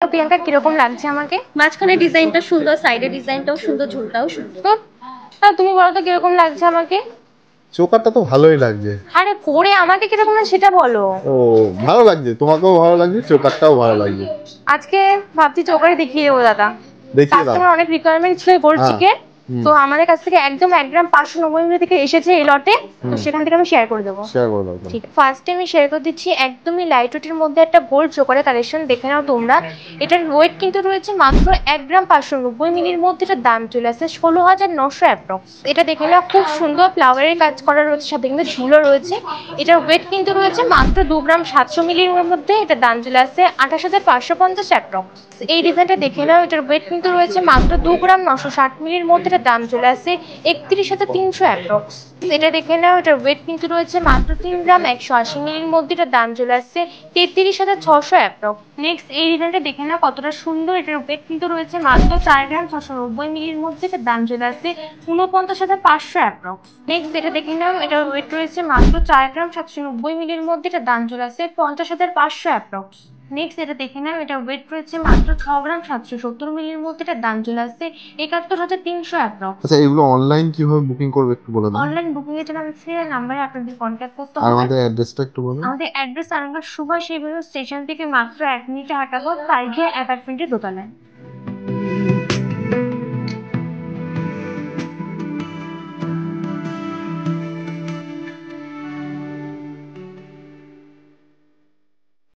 প্রিয়াঙ্কা কিরকম লাগছে আমাকে? মাঝখানে ডিজাইনটা সুন্দর, সাইডে ডিজাইনটাও সুন্দর, ঝুলটাও সুন্দর। তো তুমি বলো তো কিরকম লাগছে আমাকে? চোকারটা তো ভালোই লাগছে। আরে পরে আমাকে কিরকম লাগছে সেটা বলো। ও, ভালো লাগছে, তোমাকেও ভালো লাগছে, চোকারটাও ভালো লাগছে। আজকে ভাবছি চোকারে দেখিয়ে দেবো দাদা। দেখিয়ে দাও। কাস্টমার অনেক রিকোয়ারমেন্ট ছিল গোল্ড হ্যাঁ। চিকেন। হুম। তো আমাদের কাছ থেকে একদম 1 গ্রাম 590 মিলি থেকে এসেছে এই লটে। তো সেখান থেকে আমি শেয়ার করে দেবো। শেয়ার করে দাও। ঠিক, ফার্স্টে আমি শেয়ার করে দিচ্ছি একদমই লাইট ওয়েটের মধ্যে একটা গোল্ড চোকারের কালেকশন দেখে নাও তোমরা। এটার ওয়েট কিন্তু রয়েছে মাত্র 1 গ্রাম 590 মিলির মধ্যে। এটার দাম চলে আসছে 16,900 অ্যাপ্রক্স। এটা দেখে নাও, খুব সুন্দর ফ্লাওয়ারের কাজ করা রয়েছে, সাথে কিন্তু ঝুলো রয়েছে। এটার ওয়েট কিন্তু রয়েছে মাত্র 2 গ্রাম 700 মিলির মধ্যে। এটার দাম চলে আসছে 28,550 অ্যাপ্রক্স। এই ডিজাইনটা দেখে নাও, এটার ওয়েট কিন্তু রয়েছে মাত্র 2 গ্রাম 960 মিলির মধ্যে। এটার দাম চলে আসছে 31,300 অ্যাপ্রক্স। এটা দেখে নাও, এটার ওয়েট কিন্তু রয়েছে মাত্র 3 গ্রাম 180 মিলির মধ্যে। এটার দাম চলে আসছে 33,600 অ্যাপ্রক্স। নেক্সট এই ডিজাইনটা দেখে নাও কতটা সুন্দর। এটার ওয়েট কিন্তু রয়েছে মাত্র 4 গ্রাম 690 মিলির মধ্যে। এটার দাম চলে আসছে 49,500 অ্যাপ্রক্স। নেক্সট এটা দেখে নাও, এটার ওয়েট রয়েছে মাত্র 4 গ্রাম 790 মিলির মধ্যে। এটার দাম চলে আসছে 50,500 অ্যাপ্রক্স। নেক্সট এটা দেখে নাও, এটা ওয়েট রয়েছে মাত্র 6 গ্রাম 770 মিলির মধ্যে। এটার দাম চলে আসছে 71,300 অ্যাপ্রক্স। আচ্ছা, এগুলো অনলাইন কিভাবে বুকিং করবে একটু বলে দাও। অনলাইন বুকিং এর জন্য আমি নাম্বারে আপনাদের কন্ট্যাক্ট করতে আর হবে। আমাদের অ্যাড্রেসটা একটু বলো। আমাদের address Arambagh Subhash avenue station থেকে মাত্র 1 মিনিটে হাঁটা পথ, তারিখে অ্যাপার্টমেন্টের দোতলায়।